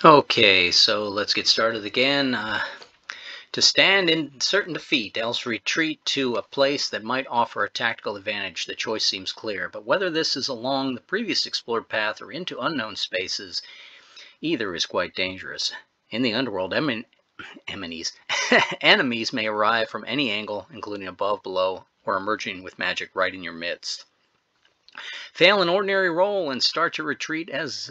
Okay, so let's get started again. To stand in certain defeat, else retreat to a place that might offer a tactical advantage. The choice seems clear, but whether this is along the previous explored path or into unknown spaces, either is quite dangerous. In the underworld, enemies, enemies may arrive from any angle, including above, below, or emerging with magic right in your midst. Fail an ordinary roll and start to retreat as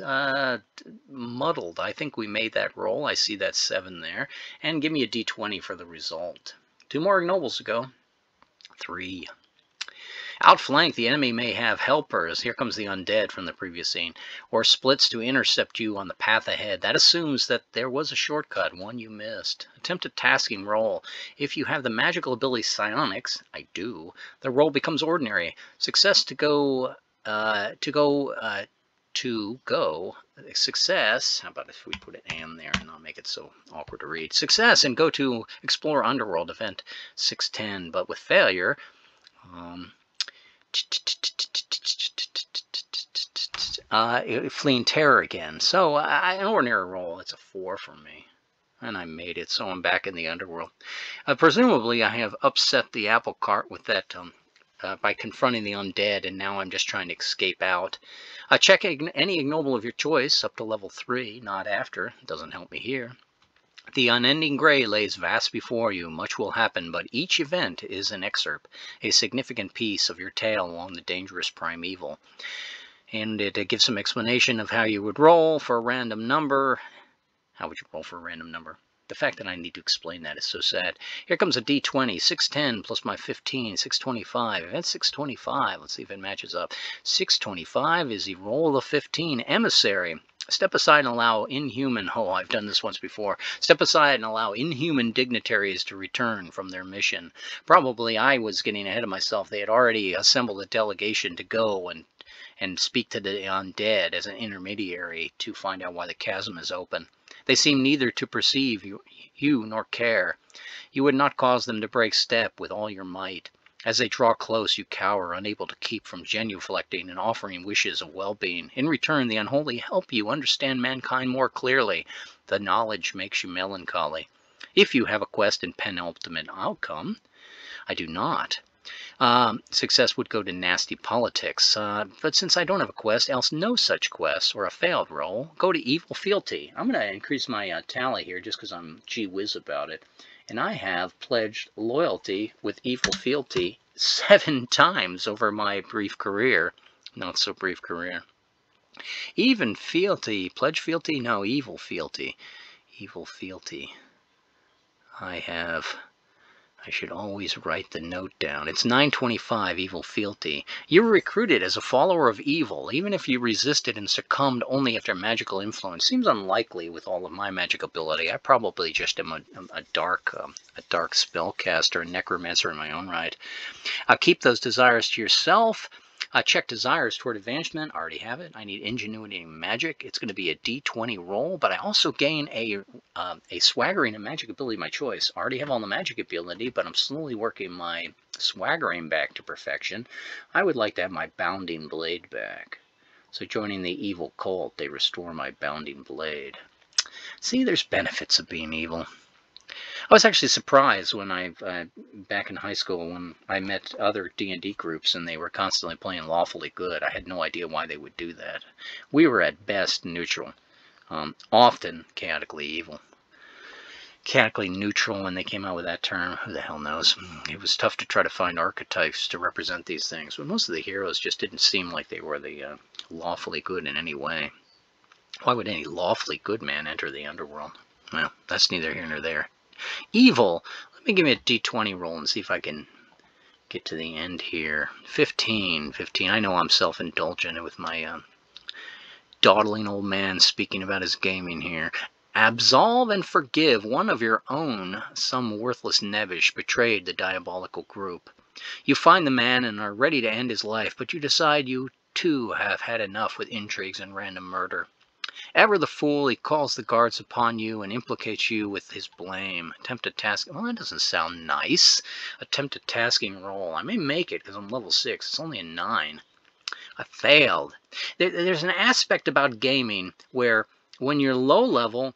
muddled. I think we made that roll. I see that 7 there. And give me a d20 for the result. 2 more ignobles to go. 3. Outflanked, the enemy may have helpers. Here comes the undead from the previous scene. Or splits to intercept you on the path ahead. That assumes that there was a shortcut, one you missed. Attempt a tasking roll. If you have the magical ability psionics, I do, the roll becomes ordinary. Success to go success. How about if we put an and there and not make it so awkward to read? Success and go to explore underworld event 610, but with failure, fleeing terror again. So an ordinary roll. It's a 4 for me. And I made it, so I'm back in the underworld. Presumably, I have upset the apple cart with that by confronting the undead, and now I'm just trying to escape out. Check any ignoble of your choice up to level 3, not after. It doesn't help me here. The unending gray lays vast before you. Much will happen, but each event is an excerpt, a significant piece of your tale along the dangerous primeval. And it gives some explanation of how you would roll for a random number. How would you roll for a random number? The fact that I need to explain that is so sad. Here comes a d20, 610 plus my 15, 625. Event 625, let's see if it matches up. 625 is the roll of 15, emissary. Step aside and allow inhuman, I've done this once before. Step aside and allow inhuman dignitaries to return from their mission. Probably I was getting ahead of myself. They had already assembled a delegation to go and speak to the undead as an intermediary to find out why the chasm is open. They seem neither to perceive you nor care. You would not cause them to break step with all your might. As they draw close, you cower, unable to keep from genuflecting and offering wishes of well-being. In return, the unholy help you understand mankind more clearly. The knowledge makes you melancholy. If you have a quest in penultimate outcome, I do not. Success would go to nasty politics, but since I don't have a quest, else no such quest, or a failed roll, go to evil fealty. I'm going to increase my tally here just because I'm gee whiz about it. And I have pledged loyalty with evil fealty 7 times over my brief career. Not so brief career. Even fealty, pledge fealty? No, evil fealty. Evil fealty. I should always write the note down. It's 925, evil fealty. You were recruited as a follower of evil, even if you resisted and succumbed only after magical influence. Seems unlikely with all of my magic ability. I probably just am a dark spellcaster, a necromancer in my own right. Keep those desires to yourself. Check desires toward advancement. I already have it. I need ingenuity and magic. It's going to be a d20 roll, but I also gain a swaggering and magic ability of my choice. I already have all the magic ability, but I'm slowly working my swaggering back to perfection. I would like to have my bounding blade back. So joining the evil cult, they restore my bounding blade. See, there's benefits of being evil. I was actually surprised when back in high school, when I met other D&D groups and they were constantly playing lawfully good. I had no idea why they would do that. We were at best neutral, often chaotically evil. Chaotically neutral, when they came out with that term, who the hell knows? It was tough to try to find archetypes to represent these things, but most of the heroes just didn't seem like they were the lawfully good in any way. Why would any lawfully good man enter the underworld? Well, that's neither here nor there. Evil. Let me give me a d20 roll and see if I can get to the end here. 15. I know I'm self-indulgent with my dawdling old man speaking about his gaming here. Absolve and forgive one of your own. Some worthless nebbish betrayed the diabolical group. You find the man and are ready to end his life, but you decide you too have had enough with intrigues and random murder. Ever the fool, he calls the guards upon you and implicates you with his blame. Attempt a task. Well, that doesn't sound nice. Attempt a tasking roll. I may make it because I'm level 6. It's only a 9. I failed. There's an aspect about gaming where when you're low level,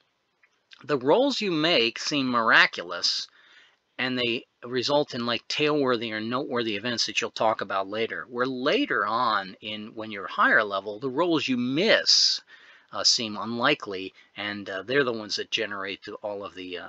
the rolls you make seem miraculous, and they result in like tailworthy or noteworthy events that you'll talk about later. Where later on, when you're higher level, the rolls you miss seem unlikely, and they're the ones that generate all of the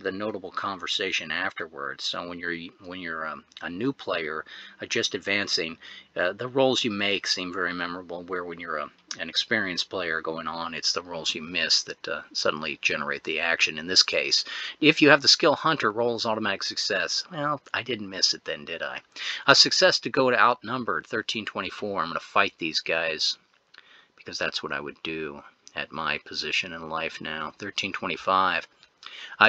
notable conversation afterwards. So when you're a new player just advancing, the rolls you make seem very memorable. Where when you're an experienced player going on, it's the rolls you miss that suddenly generate the action. In this case, if you have the skill hunter, rolls automatic success. Well, I didn't miss it then, did I? A success to go to outnumbered 1324. I'm going to fight these guys, because that's what I would do at my position in life now. 1325.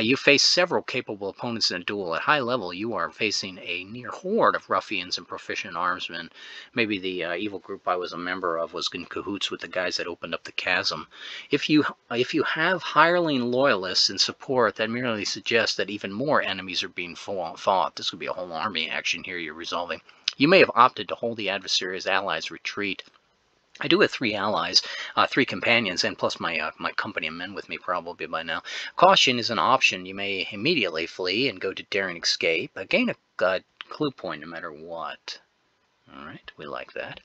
You face several capable opponents in a duel. At high level, you are facing a near horde of ruffians and proficient armsmen. Maybe the evil group I was a member of was in cahoots with the guys that opened up the chasm. If you have hireling loyalists in support, that merely suggests that even more enemies are being fought. This could be a whole army action here you're resolving. You may have opted to hold the adversary's allies retreat. I do have 3 allies, 3 companions, and plus my company of men with me probably by now. Caution is an option. You may immediately flee and go to daring escape. Gain a clue point no matter what. All right, we like that.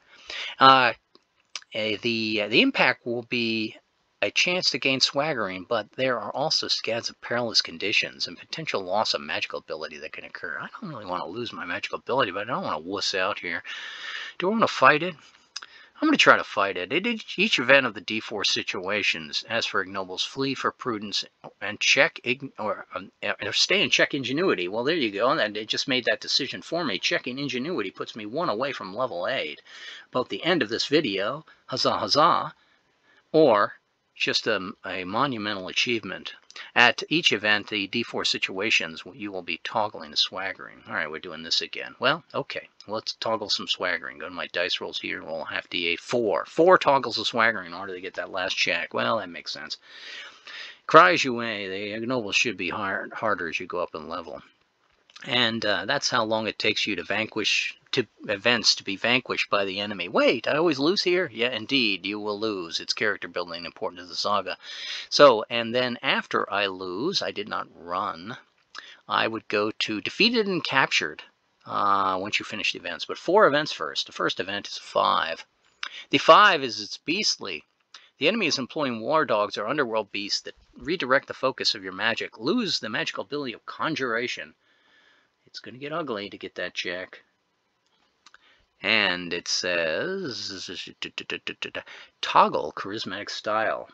The impact will be a chance to gain swaggering, but there are also scads of perilous conditions and potential loss of magical ability that can occur. I don't really want to lose my magical ability, but I don't want to wuss out here. Do I want to fight it? I'm going to try to fight it. At each event of the D4 situations, as for ignobles, flee for prudence and check or stay and check ingenuity. Well, there you go. And it just made that decision for me. Checking ingenuity puts me 1 away from level 8. Both the end of this video, huzzah, huzzah, or just a monumental achievement. At each event, the D4 situations, you will be toggling the swaggering. All right, we're doing this again. Well, okay, let's toggle some swaggering. Go to my dice rolls here, roll a half D8, 4. 4 toggles of swaggering in order to get that last check. Well, that makes sense. Cry as you may, the ignobles should be harder as you go up in level. And that's how long it takes you to be vanquished by the enemy. Wait, I always lose here? Yeah, indeed, you will lose. It's character building important to the saga. So, and then after I lose, I did not run, I would go to defeated and captured once you finish the events. But 4 events first. The first event is 5. The 5 is it's beastly. The enemy is employing war dogs or underworld beasts that redirect the focus of your magic. Lose the magical ability of conjuration. It's going to get ugly to get that check. And it says, toggle charismatic style.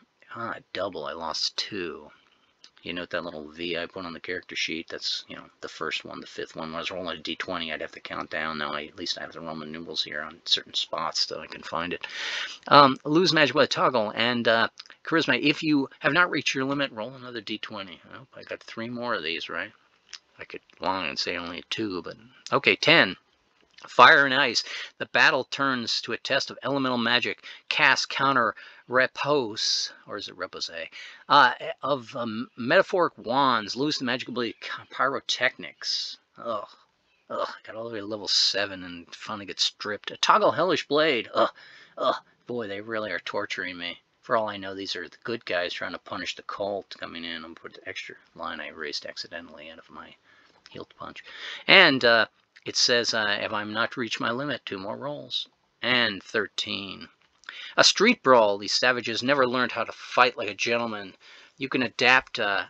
Double, I lost 2. You note that little V I put on the character sheet? That's, the first one, the 5th one. When I was rolling a D20, I'd have to count down. Now, at least I have the Roman numerals here on certain spots so I can find it. Lose magic with a toggle. And charisma, if you have not reached your limit, roll another D20. Oh, I got 3 more of these, right? I could lie and say only 2, but okay, 10. Fire and ice. The battle turns to a test of elemental magic. Cast counter repose, or is it repose? Of metaphoric wands. Lose the magic ability pyrotechnics. Ugh. Got all the way to level 7 and finally get stripped. A toggle hellish blade. Boy, they really are torturing me. For all I know, these are the good guys trying to punish the cult coming in. I'm going to put the extra line I erased accidentally out of my healed punch. And it says, if I'm not to reach my limit, 2 more rolls. And 13. A street brawl. These savages never learned how to fight like a gentleman. You can adapt to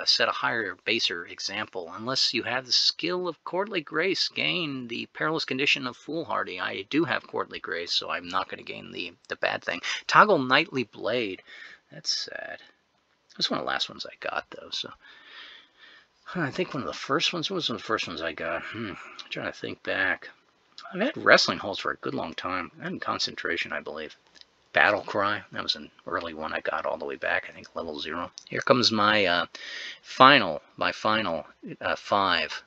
set a higher, baser example. Unless you have the skill of courtly grace, gain the perilous condition of foolhardy. I do have courtly grace, so I'm not going to gain the bad thing. Toggle knightly blade. That's sad. That's one of the last ones I got, though. So I think one of the first ones was one of the first ones I got. I'm trying to think back. I've had wrestling holds for a good long time. And concentration, I believe. Battle Cry. That was an early one I got all the way back, I think level 0. Here comes my final 5.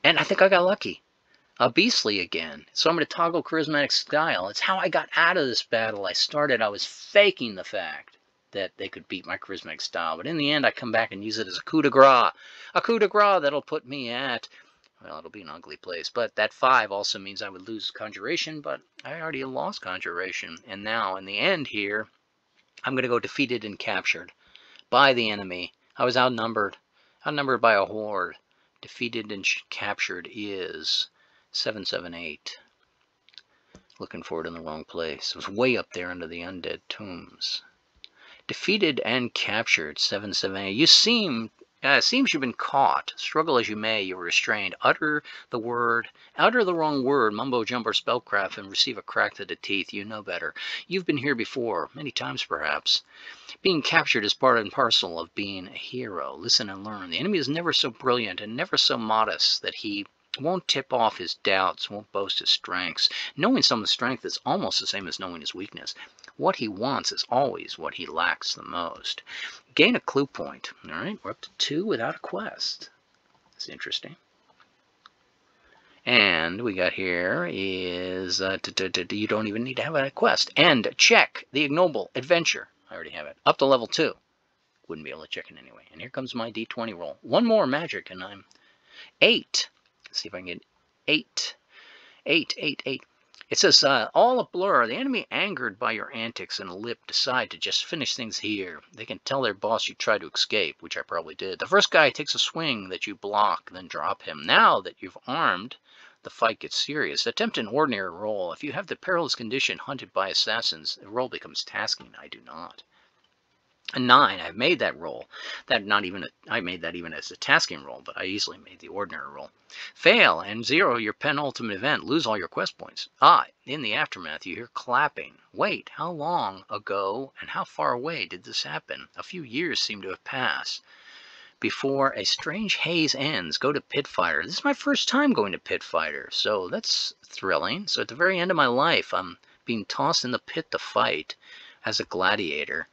And I think I got lucky. Beastly again. So I'm going to toggle charismatic style. It's how I got out of this battle. I was faking the fact that they could beat my charismatic style. But in the end, I come back and use it as a coup de grace. A coup de grace that'll put me at, well, it'll be an ugly place. But that 5 also means I would lose conjuration, but I already lost conjuration. And now, in the end here, I'm going to go defeated and captured by the enemy. I was outnumbered by a horde. Defeated and captured is 778. Looking for it in the wrong place. It was way up there under the undead tombs. Defeated and captured, 778. You seem, it seems you've been caught. Struggle as you may, you were restrained. Utter the wrong word, mumbo-jumbo spellcraft, and receive a crack to the teeth. You know better. You've been here before, many times perhaps. Being captured is part and parcel of being a hero. Listen and learn. The enemy is never so brilliant and never so modest that he won't tip off his doubts, won't boast his strengths. Knowing someone's strength is almost the same as knowing his weakness. What he wants is always what he lacks the most. Gain a clue point. All right, we're up to 2 without a quest. That's interesting. And we got here is you don't even need to have a quest. And check the ignoble adventure. I already have it. Up to level 2. Wouldn't be able to check it anyway. And here comes my D20 roll. 1 more magic and I'm 8. Let's see if I can get 8. 8, 8, 8. It says, all a blur. The enemy, angered by your antics and lip, decide to just finish things here. They can tell their boss you tried to escape, which I probably did. The first guy takes a swing that you block, then drop him. Now that you've armed, the fight gets serious. Attempt an ordinary roll. If you have the perilous condition hunted by assassins, the roll becomes tasking. I do not. A 9, I've made that roll. I made that even as a tasking roll, but I easily made the ordinary roll. Fail and 0 your penultimate event. Lose all your quest points. In the aftermath, you hear clapping. Wait, how long ago and how far away did this happen? A few years seem to have passed. Before a strange haze ends, go to Pit Fighter. This is my first time going to Pit Fighter, so that's thrilling. So at the very end of my life, I'm being tossed in the pit to fight as a gladiator.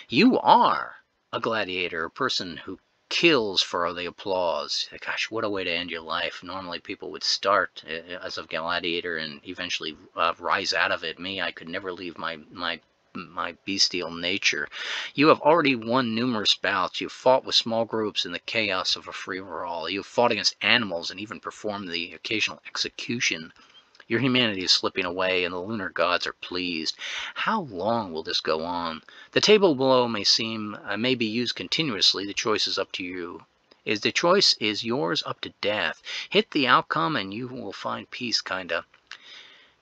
You are a gladiator, a person who kills for the applause. Gosh, what a way to end your life. Normally people would start as a gladiator and eventually rise out of it. Me, I could never leave my bestial nature. You have already won numerous bouts. You've fought with small groups in the chaos of a free-for-all. You've fought against animals and even performed the occasional execution. Your humanity is slipping away, and the lunar gods are pleased. How long will this go on? The table below may be used continuously. The choice is up to you. The choice is yours up to death. Hit the outcome, and you will find peace, kinda.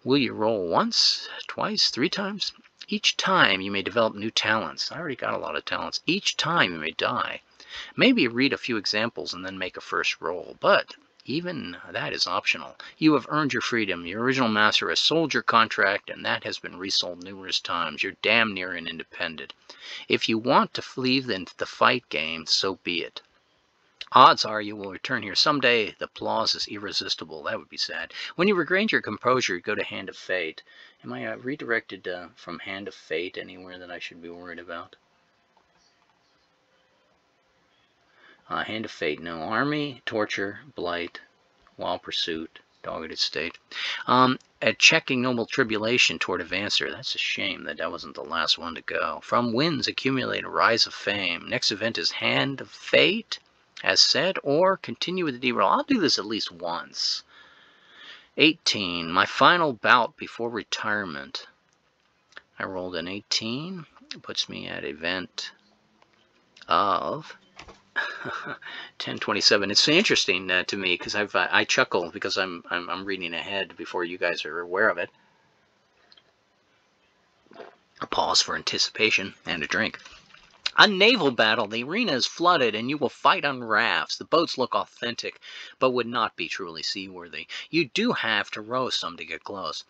Will you roll once, twice, 3 times? Each time you may develop new talents. I already got a lot of talents. Each time you may die. Maybe read a few examples and then make a first roll, but even that is optional. You have earned your freedom. Your original master has sold your contract, and that has been resold numerous times. You're damn near an independent. If you want to leave the fight game, so be it. Odds are you will return here someday. The applause is irresistible. That would be sad. When you regain your composure, go to Hand of Fate. Am I redirected from Hand of Fate anywhere that I should be worried about? Hand of Fate, no. Army, Torture, Blight, Wild Pursuit, Dogged State. At Checking Noble Tribulation toward Advancer. That's a shame that wasn't the last one to go. From Winds Accumulate a Rise of Fame. Next event is Hand of Fate, as said, or continue with the D-roll. I'll do this at least once. 18, my final bout before retirement. I rolled an 18. It puts me at event of 1027. It's interesting to me because I chuckle because I'm reading ahead before you guys are aware of it. A pause for anticipation and a drink. A naval battle. The arena is flooded and you will fight on rafts. The boats look authentic but would not be truly seaworthy. You do have to row some to get close.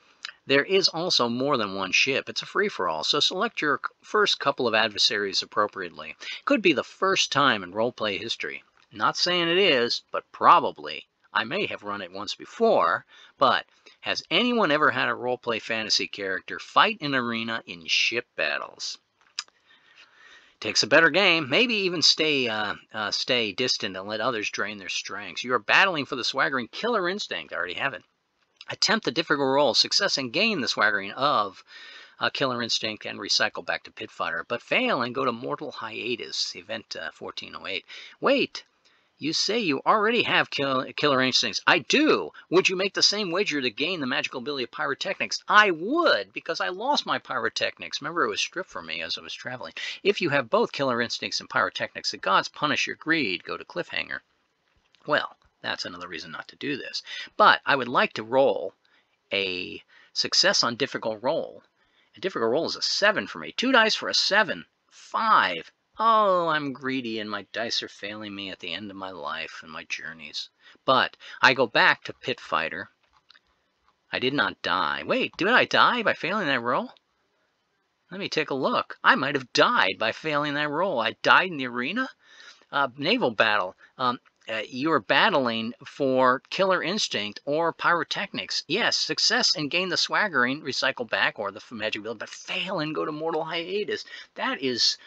There is also more than one ship. It's a free-for-all, so select your first couple of adversaries appropriately. Could be the first time in roleplay history. Not saying it is, but probably. I may have run it once before, but has anyone ever had a roleplay fantasy character fight an arena in ship battles? Takes a better game. Maybe even stay distant and let others drain their strengths. You are battling for the swaggering killer instinct. I already have it. Attempt the difficult roll. Success and gain the swaggering of killer instinct and recycle back to Pit Fighter. But fail and go to mortal hiatus. Event 1408. Wait. You say you already have killer instincts. I do. Would you make the same wager to gain the magical ability of pyrotechnics? I would, because I lost my pyrotechnics. Remember, it was stripped from me as I was traveling. If you have both killer instincts and pyrotechnics, the gods punish your greed. Go to cliffhanger. Well, that's another reason not to do this. But I would like to roll a success on difficult roll. A difficult roll is a 7 for me. 2 dice for a 7. 5. Oh, I'm greedy and my dice are failing me at the end of my life and my journeys. But I go back to Pit Fighter. I did not die. Wait, did I die by failing that roll? Let me take a look. I might have died by failing that roll. I died in the arena? Naval battle. You are battling for killer instinct or pyrotechnics. Yes, success and gain the swaggering, recycle back, or the magic ability, but fail and go to mortal hiatus. That is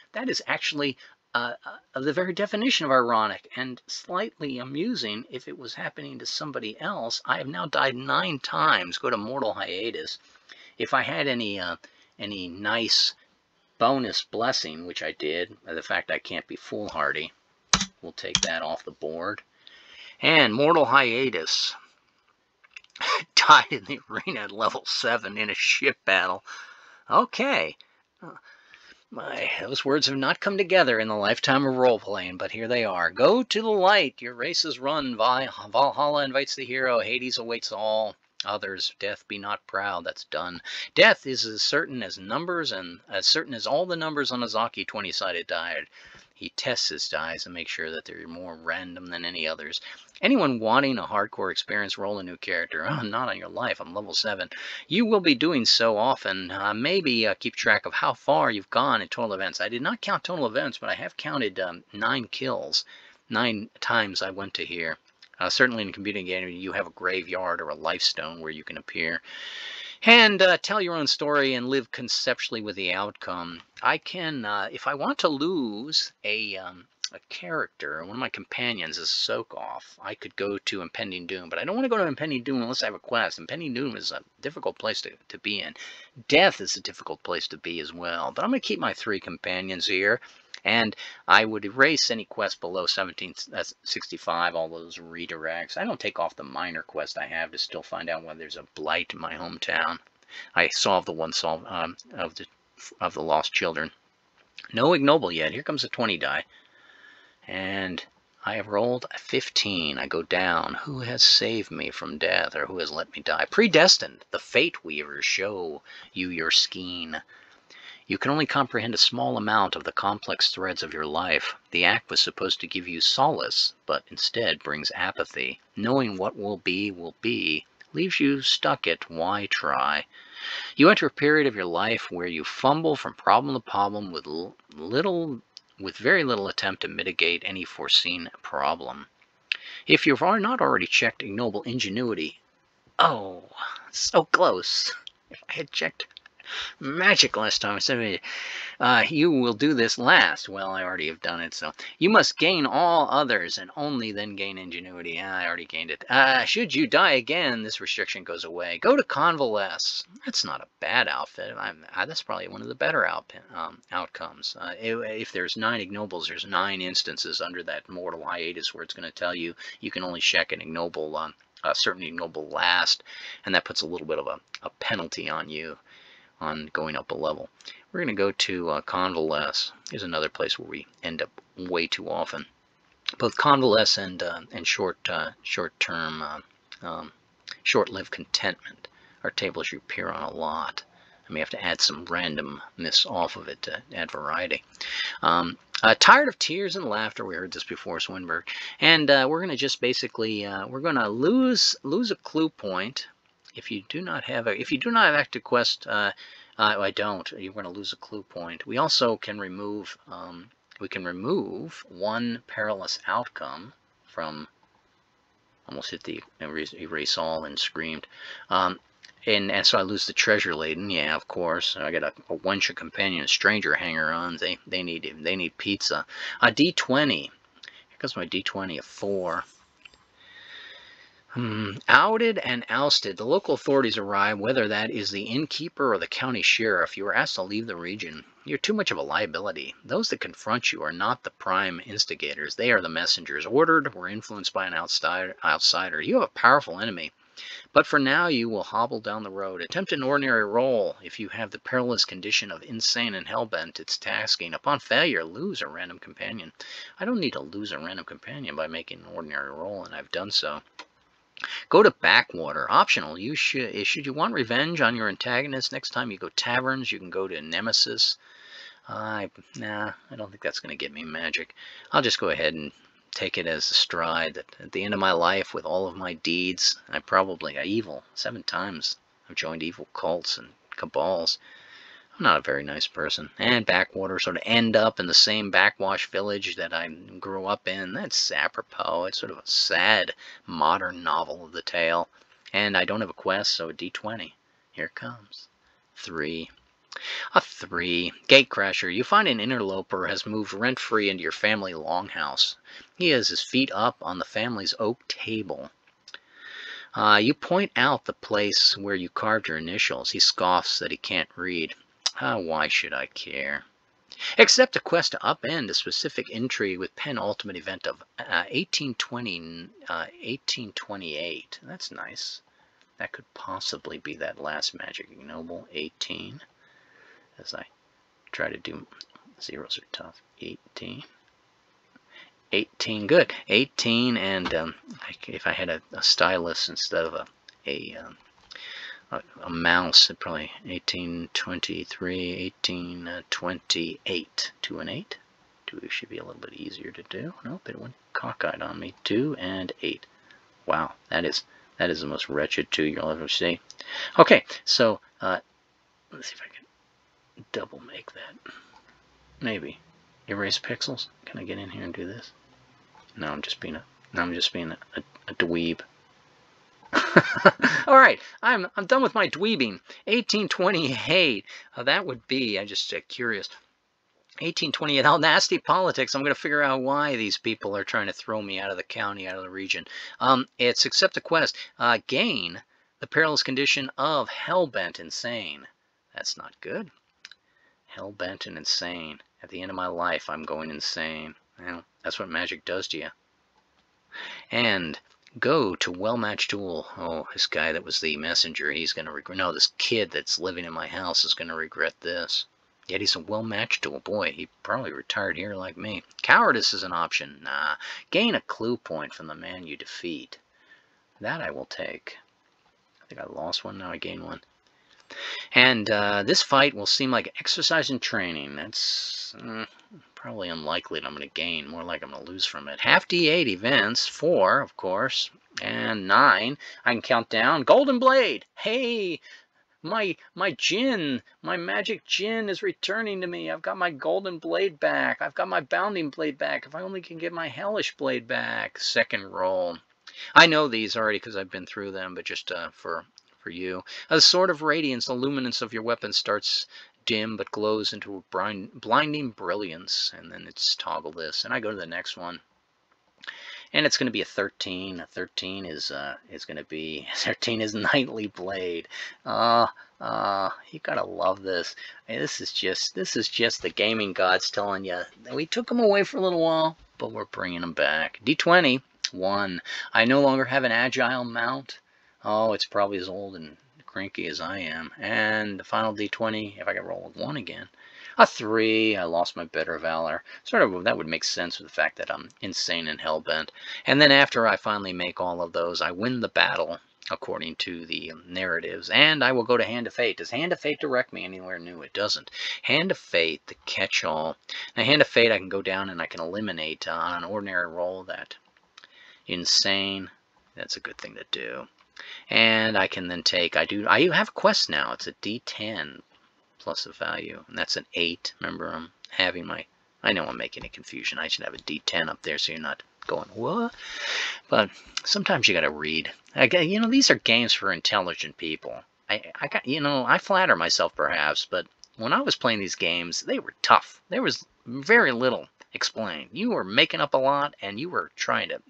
actually the very definition of ironic and slightly amusing. If it was happening to somebody else, I have now died 9 times. Go to mortal hiatus. If I had any nice bonus blessing, which I did, the fact I can't be foolhardy, we'll take that off the board. And mortal hiatus. Died in the arena at level 7 in a ship battle. Okay. Those words have not come together in the lifetime of role-playing, but here they are. Go to the light. Your race is run. Valhalla invites the hero. Hades awaits all others. Death, be not proud. That's done. Death is as certain as numbers and as certain as all the numbers on a Zaki 20-sided die. He tests his dice and makes sure that they're more random than any others. Anyone wanting a hardcore experience, roll a new character. Oh, not on your life. I'm level 7. You will be doing so often. Maybe keep track of how far you've gone in total events. I did not count total events, but I have counted 9 kills. 9 times I went to here. Certainly in a computing game, you have a graveyard or a life stone where you can appear. And tell your own story and live conceptually with the outcome. I can, if I want to lose a character, one of my companions is Soak-Off, I could go to Impending Doom. But I don't want to go to Impending Doom unless I have a quest. Impending Doom is a difficult place to be in. Death is a difficult place to be as well. But I'm going to keep my 3 companions here. And I would erase any quest below 1765, all those redirects. I don't take off the minor quest I have to still find out whether there's a blight in my hometown. I solved the one of the lost children. No ignoble yet. Here comes a 20 die. And I have rolled a 15. I go down. Who has saved me from death, or who has let me die? Predestined. The Fate Weavers show you your skein. You can only comprehend a small amount of the complex threads of your life. The act was supposed to give you solace, but instead brings apathy. Knowing what will be, leaves you stuck at why try. You enter a period of your life where you fumble from problem to problem with very little attempt to mitigate any foreseen problem. If you are not already checked ignoble ingenuity, oh, so close. If I had checked magic last time, you will do this last. Well, I already have done it, so you must gain all others and only then gain ingenuity. I already gained it. Should you die again, this restriction goes away. Go to Convalesce. That's not a bad outfit. That's probably one of the better outcomes. If there's 9 ignobles, there's 9 instances under that mortal hiatus where it's going to tell you you can only check an ignoble, a certain ignoble last, and that puts a little bit of a penalty on you on going up a level. We're going to go to Convalesce. Here's another place where we end up way too often. Both Convalesce and short-term, short-lived contentment are tables you appear on a lot. I may have to add some randomness off of it to add variety. Tired of tears and laughter. We heard this before, Swinburne. And we're going to just basically, we're going to lose a clue point. If you do not have active quest, I don't. You're going to lose a clue point. We also can remove. We can remove 1 perilous outcome from. Almost hit the erase all and screamed. And so I lose the treasure laden. Yeah, of course. I got a wench companion, a stranger hanger-ons. They need pizza. A D20. Here comes my D20 of 4. Outed and ousted. The local authorities arrive, whether that is the innkeeper or the county sheriff. You are asked to leave the region. You're too much of a liability. Those that confront you are not the prime instigators. They are the messengers, ordered or influenced by an outsider. You have a powerful enemy. But for now, you will hobble down the road. Attempt an ordinary roll if you have the perilous condition of insane and hellbent. It's tasking. Upon failure, lose a random companion. I don't need to lose a random companion by making an ordinary roll, and I've done so. Go to backwater. Optional. Should you want revenge on your antagonist, next time you go taverns, you can go to Nemesis. Nah, I don't think that's going to get me magic. I'll just go ahead and take it as a stride that at the end of my life, with all of my deeds, I probably got evil 7 times. I've joined evil cults and cabals. I'm not a very nice person. And backwater, sort of end up in the same backwash village that I grew up in. That's apropos. It's sort of a sad modern novel of the tale. And I don't have a quest, so a D20. Here it comes. 3. A 3. Gatecrasher. You find an interloper has moved rent-free into your family longhouse. He has his feet up on the family's oak table. You point out the place where you carved your initials. He scoffs that he can't read. Why should I care? Accept a quest to upend a specific intrigue with penultimate event of 1828. That's nice. That could possibly be that last magic ignoble. 18. As I try to do, zeros are tough. 18. 18, good. 18, and if I had a stylus instead of a mouse, it'd probably 1823, 1828. 2 and 8. 2 should be a little bit easier to do. Nope, it went cockeyed on me. 2 and 8. Wow, that is the most wretched 2 you'll ever see. Okay, so let's see if I can double make that. Maybe erase pixels. Can I get in here and do this? No, I'm just being a dweeb. All right, I'm done with my dweebing. 1828. That would be. I'm just curious. 1828. How nasty politics. I'm going to figure out why these people are trying to throw me out of the county, out of the region. It's accept a quest. Gain the perilous condition of hellbent insane. That's not good. Hellbent and insane. At the end of my life, I'm going insane. Well, that's what magic does to you. And go to well-matched tool. Oh, this guy that was the messenger, he's going to regret. No, this kid that's living in my house is going to regret this. Yet he's a well-matched tool. Boy, he probably retired here like me. Cowardice is an option. Nah. Gain a clue point from the man you defeat. That I will take. I think I lost one, now I gain one. And this fight will seem like exercise and training. That's probably unlikely that I'm going to gain. More like I'm going to lose from it. Half D8 events. 4, of course. And 9. I can count down. Golden Blade. Hey, my djinn, my magic djinn is returning to me. I've got my golden blade back. I've got my bounding blade back. If I only can get my hellish blade back. Second roll. I know these already because I've been through them, but just for you. A sword of radiance, the luminance of your weapon starts dim but glows into a blinding brilliance, and then it's toggle this, and I go to the next one, and it's going to be a 13. A 13 is going to be 13 is knightly blade. You gotta love this. This is just the gaming gods telling you that we took them away for a little while, but we're bringing them back. D20 1. I no longer have an agile mount. Oh, it's probably as old and cranky as I am. And the final D20, if I can roll with 1 again. A 3, I lost my better valor. Sort of, that would make sense with the fact that I'm insane and hellbent. And then after I finally make all of those, I win the battle, according to the narratives. And I will go to Hand of Fate. Does Hand of Fate direct me anywhere new? It doesn't. Hand of Fate, the catch-all. Now, Hand of Fate, I can go down and I can eliminate on an ordinary roll that insane. That's a good thing to do. And I can then take, I have a quest now. It's a D10 plus a value, and that's an 8. Remember, I'm having I know I'm making a confusion. I should have a D10 up there so you're not going, what? But sometimes you got to read. These are games for intelligent people. I flatter myself perhaps, but when I was playing these games, they were tough. There was very little Explain. You were making up a lot, and you were trying to,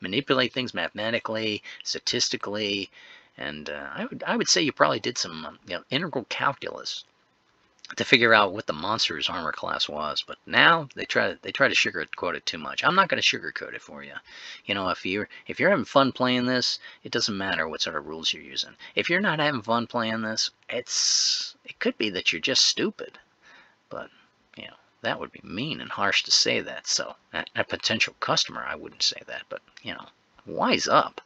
manipulate things mathematically, statistically, and I would say you probably did some, integral calculus to figure out what the monster's armor class was. But now they try to sugarcoat it too much. I'm not going to sugarcoat it for you. If you're having fun playing this, it doesn't matter what sort of rules you're using. If you're not having fun playing this, it could be that you're just stupid. But that would be mean and harsh to say that. So a potential customer, I wouldn't say that. But wise up.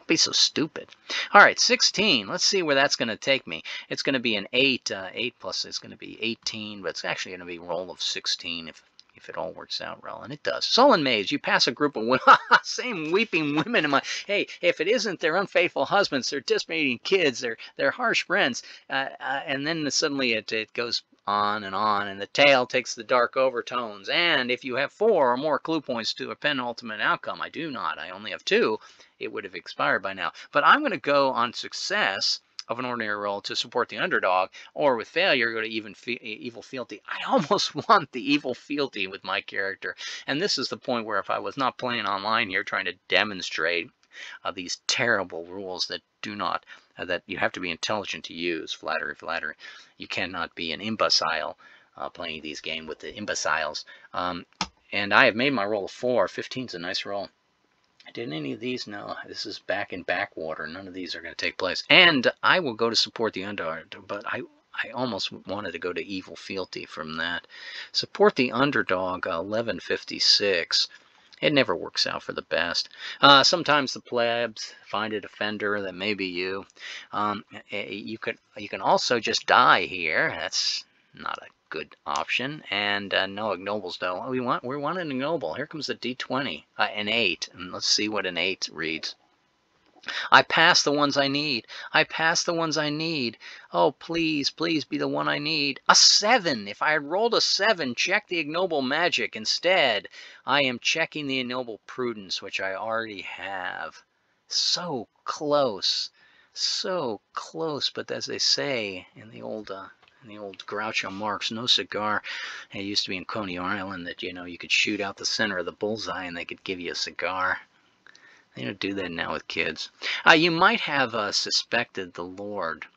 Be so stupid. All right, 16. Let's see where that's going to take me. It's going to be an 8. 8 plus is going to be 18, but it's actually going to be a roll of 16 if it all works out well, and it does. Sullen Maids, you pass a group of women. Same weeping women in my. Hey, if it isn't their unfaithful husbands, their dismaying kids, their harsh friends, and then suddenly it goes on, and the tale takes the dark overtones. And if you have 4 or more clue points to a penultimate outcome, I do not. I only have 2. It would have expired by now. But I'm going to go on success of an ordinary roll to support the underdog, or with failure, go to evil fealty. I almost want the evil fealty with my character. And this is the point where if I was not playing online here trying to demonstrate these terrible rules that do not, that you have to be intelligent to use, flattery, flattery. You cannot be an imbecile playing these games with the imbeciles. And I have made my roll of 4. 15's a nice roll. Did any of these? No, this is back in backwater. None of these are going to take place. And I will go to support the underdog, but I almost wanted to go to evil fealty from that. Support the underdog, 1156. It never works out for the best. Sometimes the plebs find a defender that may be you. You can also just die here. That's not a good option. And no ignobles though. We want an ignoble. Here comes the D20, an 8, and let's see what an 8 reads. I pass the ones I need. I pass the ones I need. Oh, please, please be the one I need. A 7. If I had rolled a 7, check the ignoble magic. Instead, I am checking the ignoble prudence, which I already have. So close. So close. But as they say in the old Groucho Marx, no cigar. It used to be in Coney Island that, you could shoot out the center of the bullseye and they could give you a cigar. They don't do that now with kids. You might have suspected the Lord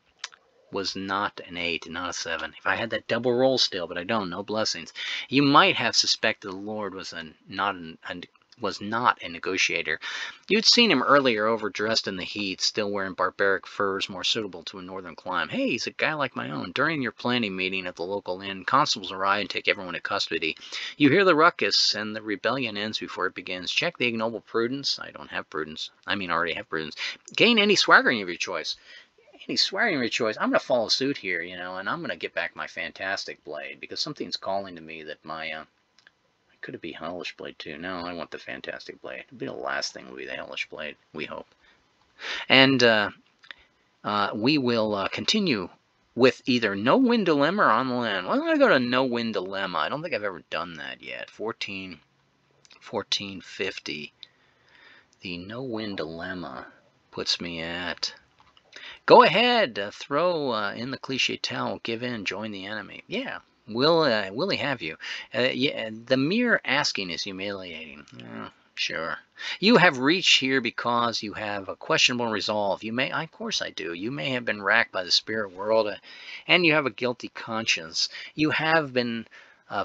was not an 8, not a 7. If I had that double roll still, but I don't, no blessings. You might have suspected the Lord was not a negotiator. You'd seen him earlier overdressed in the heat, still wearing barbaric furs more suitable to a northern clime. Hey, he's a guy like my own. During your planning meeting at the local inn, constables arrive and take everyone into custody. You hear the ruckus, and the rebellion ends before it begins. Check the ignoble prudence. I don't have prudence. I already have prudence. Gain any swaggering of your choice. Any swearing of your choice. I'm going to follow suit here, and I'm going to get back my fantastic blade, because something's calling to me that my... Could it be Hellish Blade too? No, I want the Fantastic Blade. It'll be the last thing will be the Hellish Blade, we hope. And we will continue with either No-Win Dilemma or On the Land. Well, I'm going to go to No-Win Dilemma. I don't think I've ever done that yet. 1450. The No-Win Dilemma puts me at... Go ahead, throw in the cliche towel, give in, join the enemy. Yeah. Will he have you? Yeah, the mere asking is humiliating. Sure. You have reached here because you have a questionable resolve. You may, of course I do. You may have been racked by the spirit world, and you have a guilty conscience. You have been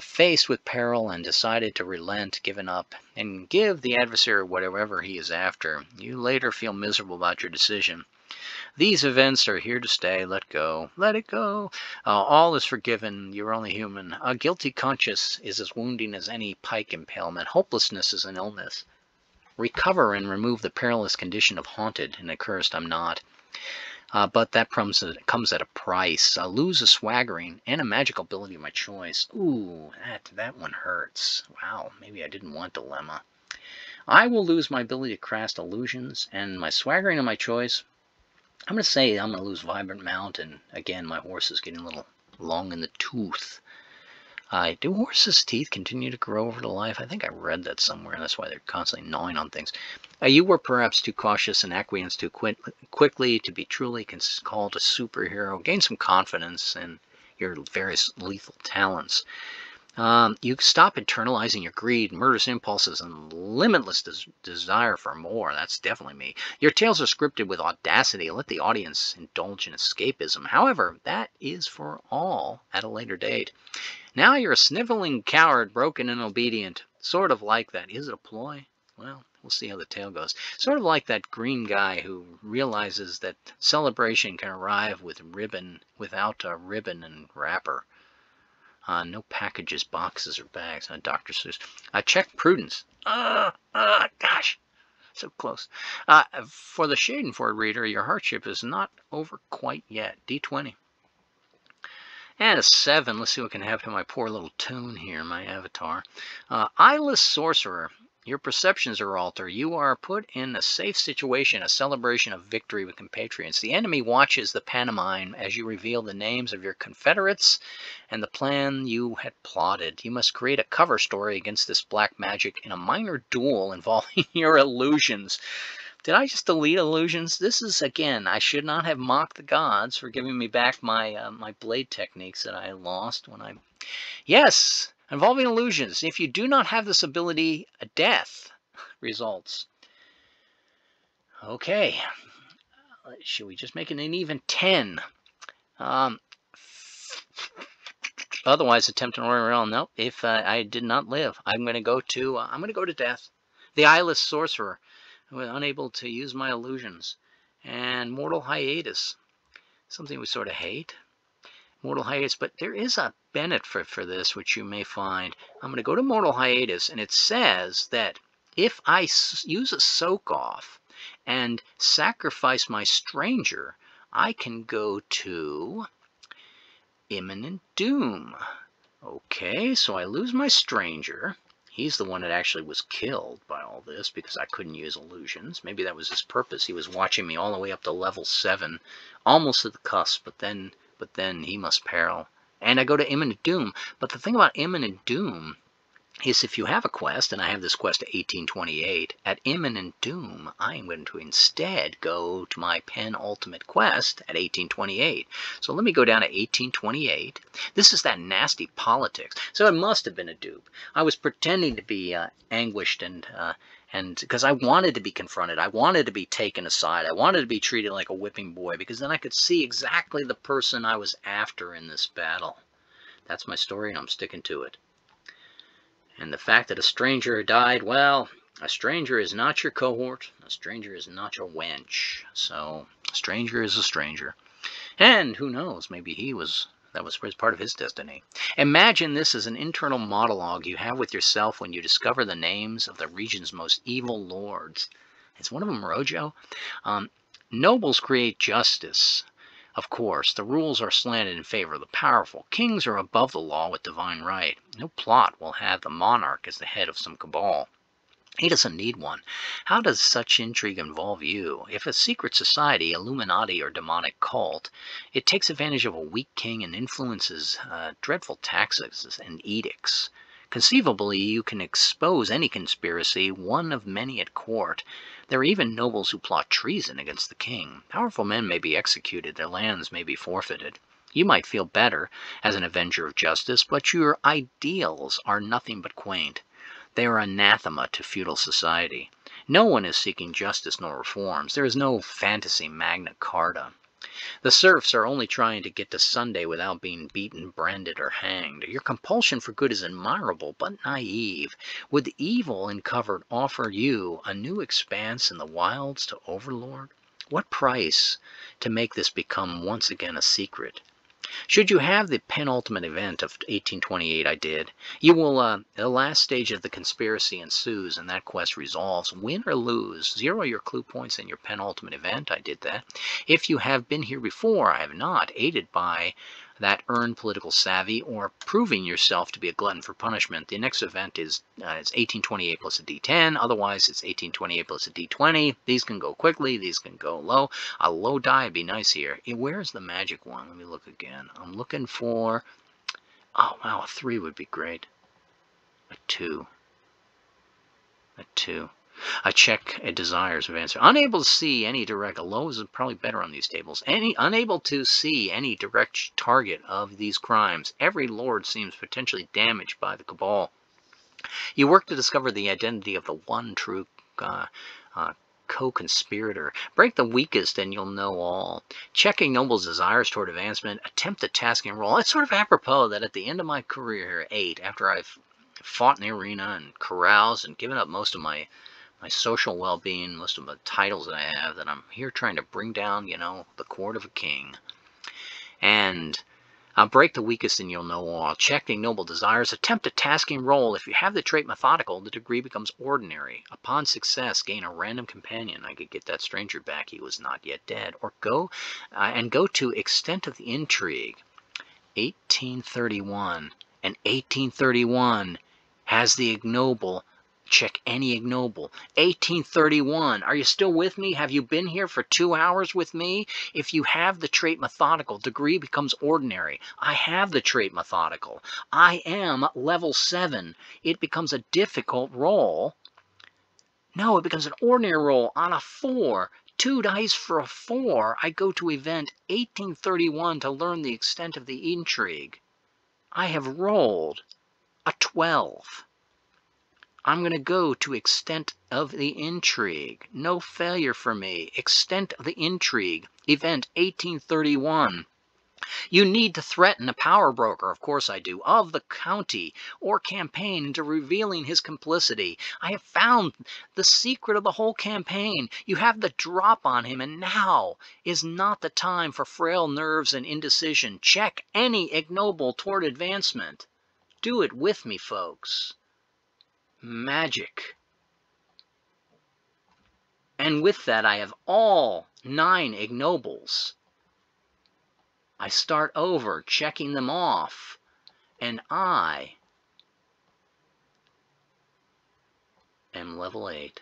faced with peril and decided to relent, given up, and give the adversary whatever he is after. You later feel miserable about your decision. These events are here to stay. Let go. Let it go. All is forgiven. You're only human. A guilty conscience is as wounding as any pike impalement. Hopelessness is an illness. Recover and remove the perilous condition of haunted and accursed I'm not. But that comes at a price. Lose a swaggering and a magical ability of my choice. Ooh, that one hurts. Wow, maybe I didn't want dilemma. I will lose my ability to cast illusions and my swaggering of my choice. I'm going to say I'm going to lose Vibrant Mount, and again, my horse is getting a little long in the tooth. Do horses' teeth continue to grow over to life? I think I read that somewhere, and that's why they're constantly gnawing on things. You were perhaps too cautious and acquiesced too quickly to be truly called a superhero. Gain some confidence in your various lethal talents. You stop internalizing your greed, murderous impulses, and limitless desire for more. That's definitely me. Your tales are scripted with audacity. Let the audience indulge in escapism. However, that is for all at a later date. Now you're a sniveling coward, broken and obedient. Sort of like that. Is it a ploy? Well, we'll see how the tale goes. Sort of like that green guy who realizes that celebration can arrive without a ribbon and wrapper. No packages, boxes, or bags. Dr. Seuss. Check prudence. Gosh, so close. For the Schadenfreude reader, your hardship is not over quite yet. D20. And a 7. Let's see what can happen to my poor little toon here, my avatar. Eyeless sorcerer. Your perceptions are altered. You are put in a safe situation, a celebration of victory with compatriots. The enemy watches the pantomime as you reveal the names of your confederates and the plan you had plotted. You must create a cover story against this black magic in a minor duel involving your illusions. Did I just delete illusions? This is, again, I should not have mocked the gods for giving me back my my blade techniques that I lost when I... Yes! Involving illusions. If you do not have this ability, a death results. Okay. Should we just make it an even 10? Otherwise, attempt an Oriel. Nope. If I did not live, I'm going to go to death. The eyeless sorcerer, who was unable to use my illusions, and mortal hiatus. Something we sort of hate. Mortal hiatus, but there is a benefit for this, which you may find. I'm going to go to mortal hiatus, and it says that if I use a soak off and sacrifice my stranger, I can go to imminent doom. Okay, so I lose my stranger. He's the one that actually was killed by all this because I couldn't use illusions. Maybe that was his purpose. He was watching me all the way up to level 7, almost at the cusp, but then he must peril. And I go to imminent doom. But the thing about imminent doom is if you have a quest, and I have this quest at 1828, at imminent doom, I am going to instead go to my penultimate quest at 1828. So let me go down to 1828. This is that nasty politics. So it must have been a dupe. I was pretending to be anguished and because I wanted to be confronted, I wanted to be taken aside, I wanted to be treated like a whipping boy, because then I could see exactly the person I was after in this battle. That's my story, and I'm sticking to it. And the fact that a stranger died, well, a stranger is not your cohort, a stranger is not your wench. So, a stranger is a stranger. And who knows, maybe that was part of his destiny. Imagine this as an internal monologue you have with yourself when you discover the names of the region's most evil lords. Is one of them Rojo? Nobles create justice. Of course, the rules are slanted in favor of the powerful. Kings are above the law with divine right. No plot will have the monarch as the head of some cabal. He doesn't need one. How does such intrigue involve you? If a secret society, Illuminati, or demonic cult, it takes advantage of a weak king and influences dreadful taxes and edicts. Conceivably, you can expose any conspiracy, one of many at court. There are even nobles who plot treason against the king. Powerful men may be executed, their lands may be forfeited. You might feel better as an avenger of justice, but your ideals are nothing but quaint. They are anathema to feudal society. No one is seeking justice nor reforms. There is no fantasy Magna Carta. The serfs are only trying to get to Sunday without being beaten, branded, or hanged. Your compulsion for good is admirable, but naive. Would the evil in covert offer you a new expanse in the wilds to overlord? What price to make this become once again a secret? Should you have the penultimate event of 1828, I did, you will, the last stage of the conspiracy ensues and that quest resolves. Win or lose, 0 your clue points in your penultimate event, I did that. If you have been here before, I have not, aided by that earned political savvy or proving yourself to be a glutton for punishment. The next event is it's 1828 plus a D10, otherwise it's 1828 plus a D20. These can go quickly, these can go low. A low die would be nice here. Where's the magic one? Let me look again. I'm looking for, oh wow, a 3 would be great. A 2. A 2. A check a desires of answer. Unable to see any direct. A low is probably better on these tables. Unable to see any direct target of these crimes. Every lord seems potentially damaged by the cabal. You work to discover the identity of the one true uh, co-conspirator. Break the weakest and you'll know all. Check Ignobles' desires toward advancement. Attempt the tasking role. It's sort of apropos that at the end of my career here, 8, after I've fought in the arena and caroused and given up most of my social well-being, most of the titles that I have, that I'm here trying to bring down, the court of a king. And I'll break the weakest and you'll know all. Check the ignoble desires. Attempt a tasking role. If you have the trait methodical, the degree becomes ordinary. Upon success, gain a random companion. I could get that stranger back. He was not yet dead. Or go to extent of the intrigue. 1831. And 1831 has the ignoble. Check any ignoble. 1831. Are you still with me? Have you been here for 2 hours with me? If you have the trait methodical, degree becomes ordinary. I have the trait methodical. I am level 7. It becomes a difficult roll. No, it becomes an ordinary roll on a 4. 2 dice for a 4. I go to event 1831 to learn the extent of the intrigue. I have rolled a 12. I'm going to go to extent of the intrigue. No failure for me. Extent of the intrigue. Event 1831. You need to threaten a power broker, of course I do, of the county or campaign into revealing his complicity. I have found the secret of the whole campaign. You have the drop on him, and now is not the time for frail nerves and indecision. Check any ignoble toward advancement. Do it with me, folks. Magic. And with that, I have all 9 ignobles. I start over, checking them off, and I am level 8.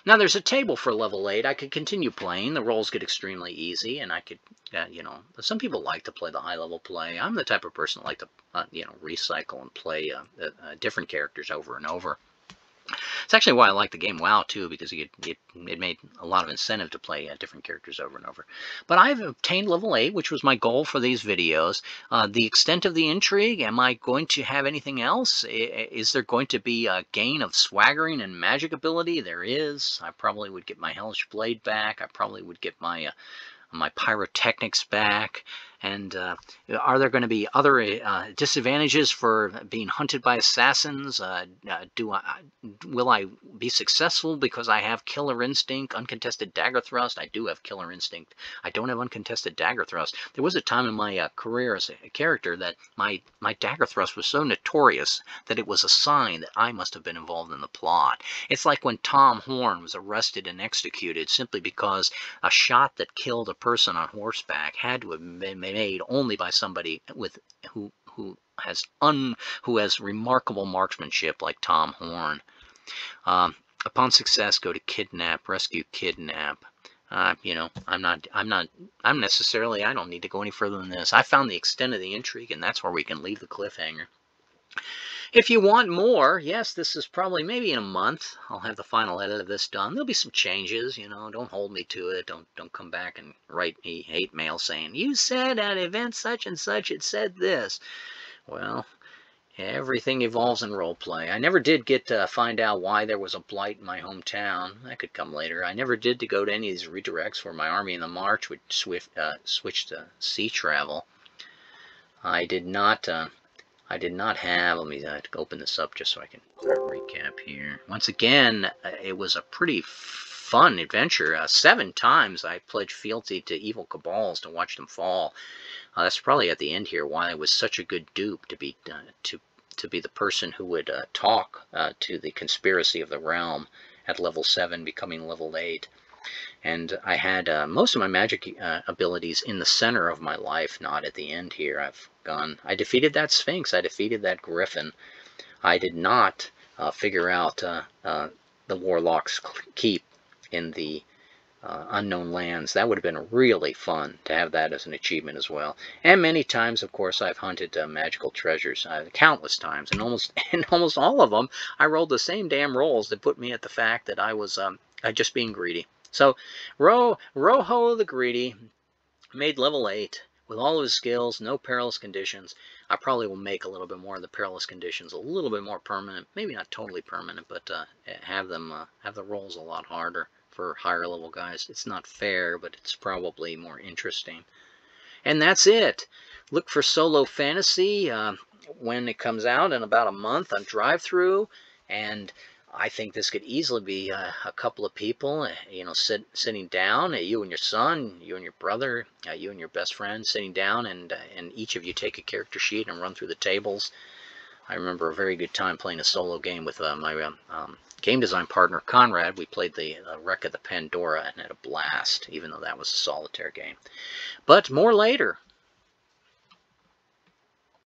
Now, there's a table for level 8. I could continue playing. The rolls get extremely easy, and I could, some people like to play the high-level play. I'm the type of person that like to, recycle and play different characters over and over. It's actually why I like the game WoW, too, because it made a lot of incentive to play different characters over and over. But I've obtained level 8, which was my goal for these videos. The extent of the intrigue, am I going to have anything else? Is there going to be a gain of swaggering and magic ability? There is. I probably would get my Hellish Blade back. I probably would get my pyrotechnics back. And are there going to be other disadvantages for being hunted by assassins? Will I be successful because I have Killer Instinct, Uncontested Dagger Thrust? I do have Killer Instinct. I don't have Uncontested Dagger Thrust. There was a time in my career as a character that my Dagger Thrust was so notorious that it was a sign that I must have been involved in the plot. It's like when Tom Horn was arrested and executed simply because a shot that killed a person on horseback had to have been made only by somebody who has remarkable marksmanship like Tom Horn. Upon success, go to kidnap, rescue, kidnap. I don't need to go any further than this. I found the extent of the intrigue, and that's where we can leave the cliffhanger. If you want more, yes, this is probably maybe in a month. I'll have the final edit of this done. There'll be some changes, don't hold me to it. Don't come back and write me hate mail saying, you said at event such and such it said this. Well, everything evolves in roleplay. I never did get to find out why there was a blight in my hometown. That could come later. I never did to go to any of these redirects where my army in the march would switch to sea travel. I did not have, let me open this up just so I can recap here. Once again, it was a pretty fun adventure. 7 times I pledged fealty to evil cabals to watch them fall. That's probably at the end here why I was such a good dupe to be the person who would talk to the conspiracy of the realm at level 7, becoming level 8. And I had most of my magic abilities in the center of my life, not at the end here. I defeated that Sphinx. I defeated that Griffin. I did not figure out the Warlock's Keep in the unknown lands. That would have been really fun to have that as an achievement as well. And many times, of course, I've hunted magical treasures countless times, and almost all of them, I rolled the same damn rolls that put me at the fact that I was just being greedy. So, Roho the Greedy made level 8 with all of his skills, no perilous conditions. I probably will make a little bit more of the perilous conditions a little bit more permanent, maybe not totally permanent, but have the rolls a lot harder for higher level guys. It's not fair, but it's probably more interesting. And that's it. Look for Solo Fantasy when it comes out in about a month on drive-through, and I think this could easily be a couple of people, sitting down, you and your son, you and your brother, you and your best friend, sitting down, and each of you take a character sheet and run through the tables. I remember a very good time playing a solo game with my game design partner, Conrad. We played the Wreck of the Pandora and had a blast, even though that was a solitaire game. But more later.